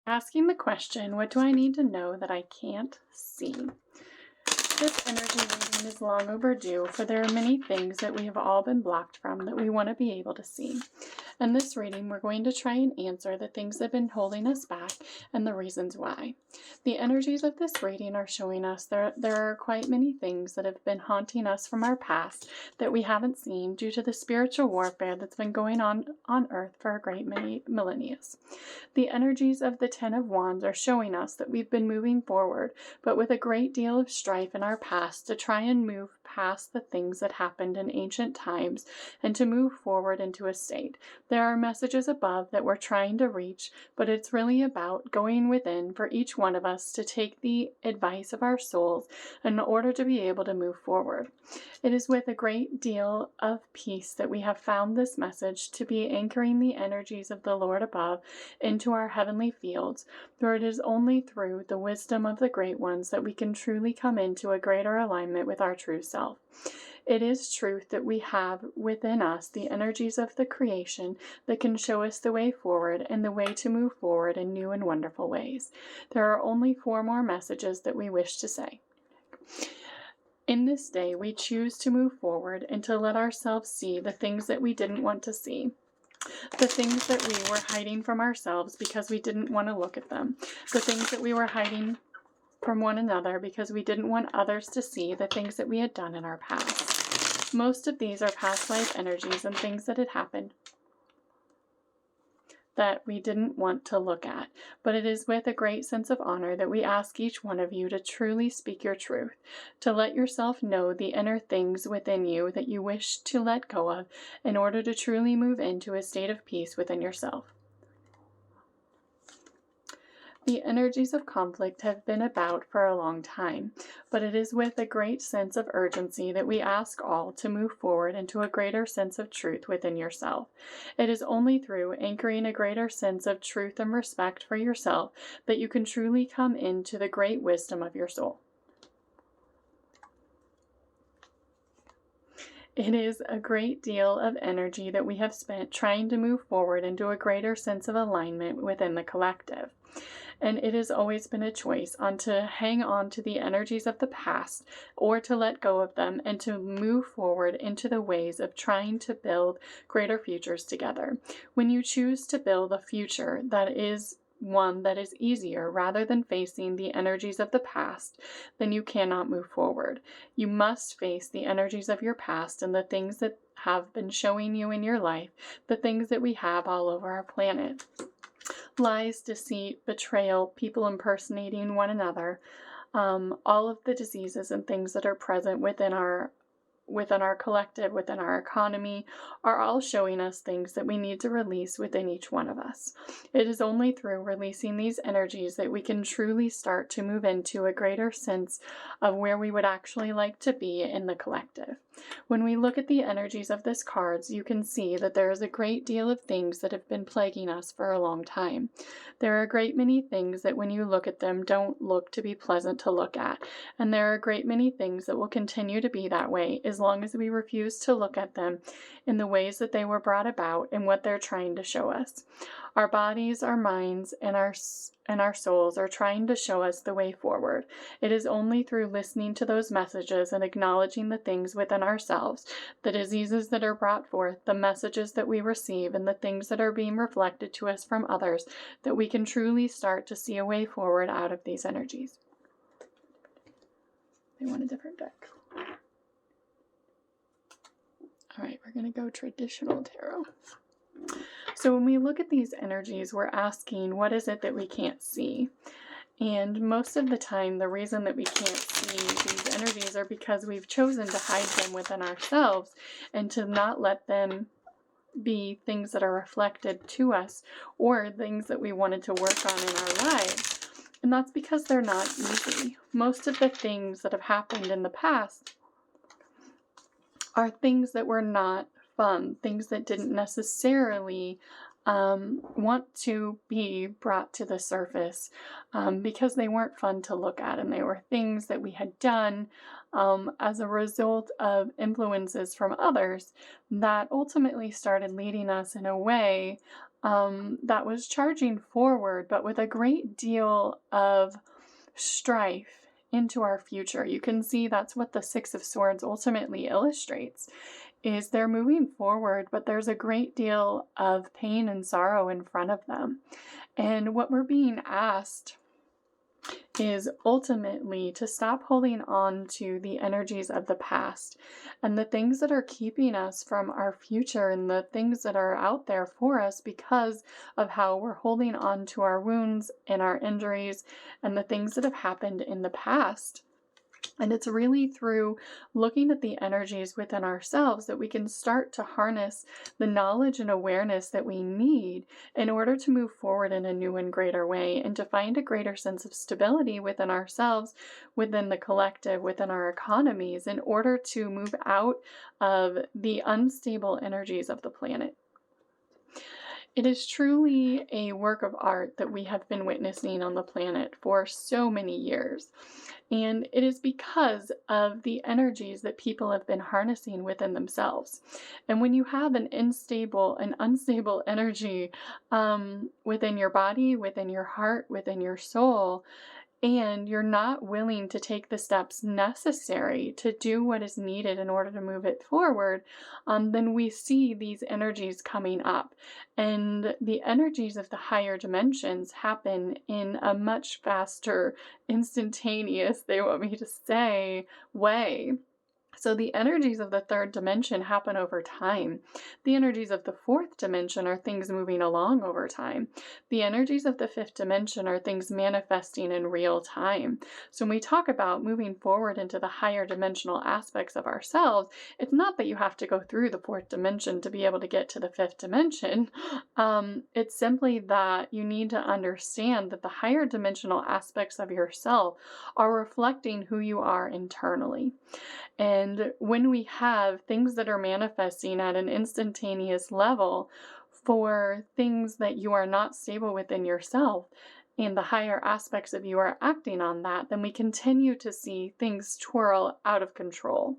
Asking the question, what do I need to know that I can't see? This energy reading is long overdue, for there are many things that we have all been blocked from that we want to be able to see. In this reading, we're going to try and answer the things that have been holding us back and the reasons why. The energies of this reading are showing us there are quite many things that have been haunting us from our past that we haven't seen due to the spiritual warfare that's been going on Earth for a great many millennia. The energies of the Ten of Wands are showing us that we've been moving forward, but with a great deal of strife in our past to try and move past the things that happened in ancient times and to move forward into a state. There are messages above that we're trying to reach, but it's really about going within for each one of us to take the advice of our souls in order to be able to move forward. It is with a great deal of peace that we have found this message to be anchoring the energies of the Lord above into our heavenly fields, for it is only through the wisdom of the great ones that we can truly come into a greater alignment with our true self. It is truth that we have within us the energies of the creation that can show us the way forward and the way to move forward in new and wonderful ways. There are only 4 more messages that we wish to say. In this day, we choose to move forward and to let ourselves see the things that we didn't want to see. The things that we were hiding from ourselves because we didn't want to look at them. The things that we were hiding from one another because we didn't want others to see the things that we had done in our past. Most of these are past life energies and things that had happened that we didn't want to look at, but it is with a great sense of honor that we ask each one of you to truly speak your truth, to let yourself know the inner things within you that you wish to let go of in order to truly move into a state of peace within yourself. The energies of conflict have been about for a long time, but it is with a great sense of urgency that we ask all to move forward into a greater sense of truth within yourself. It is only through anchoring a greater sense of truth and respect for yourself that you can truly come into the great wisdom of your soul. It is a great deal of energy that we have spent trying to move forward into a greater sense of alignment within the collective. And it has always been a choice on to hang on to the energies of the past or to let go of them and to move forward into the ways of trying to build greater futures together. When you choose to build a future that is one that is easier rather than facing the energies of the past, then you cannot move forward. You must face the energies of your past and the things that have been showing you in your life, the things that we have all over our planet. Lies, deceit, betrayal, people impersonating one another, all of the diseases and things that are present within our collective, within our economy, are all showing us things that we need to release within each one of us. It is only through releasing these energies that we can truly start to move into a greater sense of where we would actually like to be in the collective. When we look at the energies of this cards, you can see that there is a great deal of things that have been plaguing us for a long time. There are a great many things that when you look at them don't look to be pleasant to look at, and there are a great many things that will continue to be that way as long as we refuse to look at them in the ways that they were brought about and what they're trying to show us. Our bodies, our minds, and our souls are trying to show us the way forward. It is only through listening to those messages and acknowledging the things within ourselves, the diseases that are brought forth, the messages that we receive, and the things that are being reflected to us from others, that we can truly start to see a way forward out of these energies. They want a different deck. All right, we're going to go traditional tarot. So when we look at these energies, we're asking, what is it that we can't see? And most of the time, the reason that we can't see these energies are because we've chosen to hide them within ourselves and to not let them be things that are reflected to us or things that we wanted to work on in our lives. And that's because they're not easy. Most of the things that have happened in the past are things that were not fun, things that didn't necessarily want to be brought to the surface because they weren't fun to look at, and they were things that we had done as a result of influences from others that ultimately started leading us in a way that was charging forward, but with a great deal of strife into our future. You can see that's what the Six of Swords ultimately illustrates, is they're moving forward, but there's a great deal of pain and sorrow in front of them. And what we're being asked is ultimately to stop holding on to the energies of the past and the things that are keeping us from our future and the things that are out there for us because of how we're holding on to our wounds and our injuries and the things that have happened in the past. And it's really through looking at the energies within ourselves that we can start to harness the knowledge and awareness that we need in order to move forward in a new and greater way and to find a greater sense of stability within ourselves, within the collective, within our economies, in order to move out of the unstable energies of the planet. It is truly a work of art that we have been witnessing on the planet for so many years. And it is because of the energies that people have been harnessing within themselves. And when you have an unstable energy within your body, within your heart, within your soul, and you're not willing to take the steps necessary to do what is needed in order to move it forward, then we see these energies coming up. And the energies of the higher dimensions happen in a much faster, instantaneous, they want me to say, way. So the energies of the third dimension happen over time. The energies of the fourth dimension are things moving along over time. The energies of the fifth dimension are things manifesting in real time. So when we talk about moving forward into the higher dimensional aspects of ourselves, it's not that you have to go through the fourth dimension to be able to get to the fifth dimension. It's simply that you need to understand that the higher dimensional aspects of yourself are reflecting who you are internally. And when we have things that are manifesting at an instantaneous level for things that you are not stable within yourself, and the higher aspects of you are acting on that, then we continue to see things twirl out of control.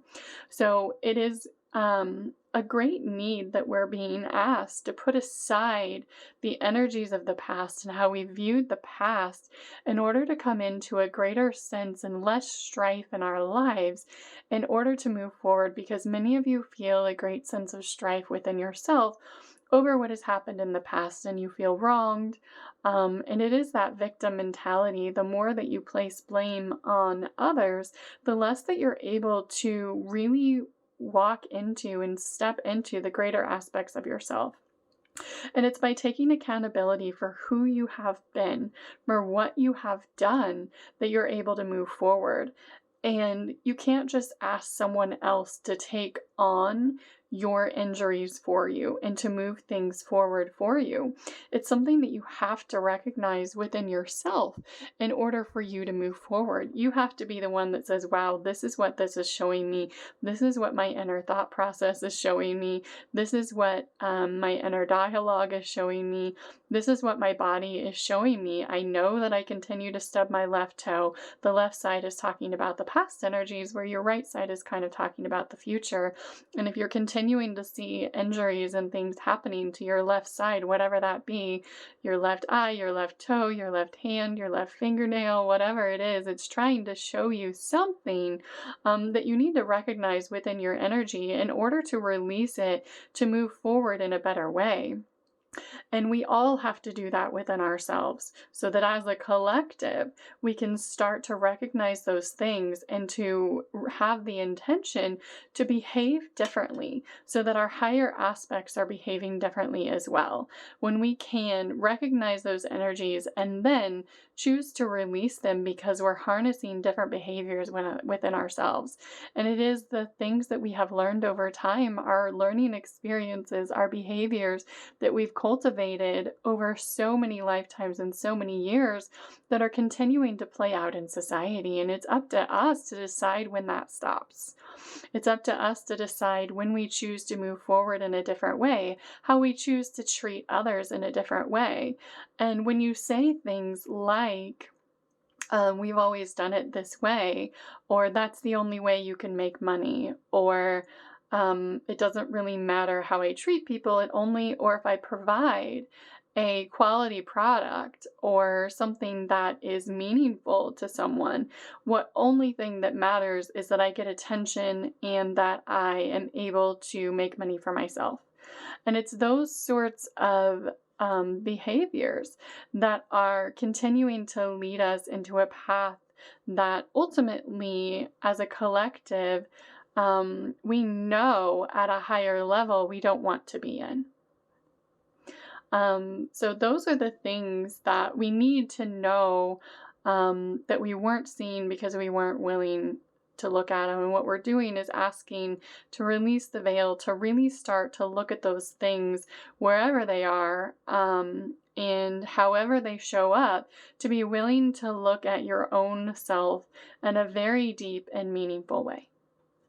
So it is a great need that we're being asked to put aside the energies of the past and how we viewed the past in order to come into a greater sense and less strife in our lives in order to move forward, because many of you feel a great sense of strife within yourself over what has happened in the past and you feel wronged. And it is that victim mentality. The more that you place blame on others, the less that you're able to really walk into and step into the greater aspects of yourself. And it's by taking accountability for who you have been, for what you have done, that you're able to move forward. And you can't just ask someone else to take on your injuries for you and to move things forward for you. It's something that you have to recognize within yourself in order for you to move forward. You have to be the one that says, wow, this is what this is showing me. This is what my inner thought process is showing me. This is what my inner dialogue is showing me. This is what my body is showing me. I know that I continue to stub my left toe. The left side is talking about the past energies, where your right side is kind of talking about the future. And if you're continuing to see injuries and things happening to your left side, whatever that be, your left eye, your left toe, your left hand, your left fingernail, whatever it is, it's trying to show you something that you need to recognize within your energy in order to release it to move forward in a better way. And we all have to do that within ourselves so that as a collective, we can start to recognize those things and to have the intention to behave differently so that our higher aspects are behaving differently as well. When we can recognize those energies and then choose to release them because we're harnessing different behaviors within ourselves. And it is the things that we have learned over time, our learning experiences, our behaviors that we've cultivated over so many lifetimes and so many years that are continuing to play out in society. And it's up to us to decide when that stops. It's up to us to decide when we choose to move forward in a different way, how we choose to treat others in a different way. And when you say things like, we've always done it this way, or that's the only way you can make money, or It doesn't really matter how I treat people, or if I provide a quality product or something that is meaningful to someone. What only thing that matters is that I get attention and that I am able to make money for myself. And it's those sorts of behaviors that are continuing to lead us into a path that ultimately, as a collective, we know at a higher level we don't want to be in. So those are the things that we need to know, that we weren't seeing because we weren't willing to look at them. And what we're doing is asking to release the veil, to really start to look at those things wherever they are, and however they show up, to be willing to look at your own self in a very deep and meaningful way.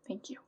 Thank you.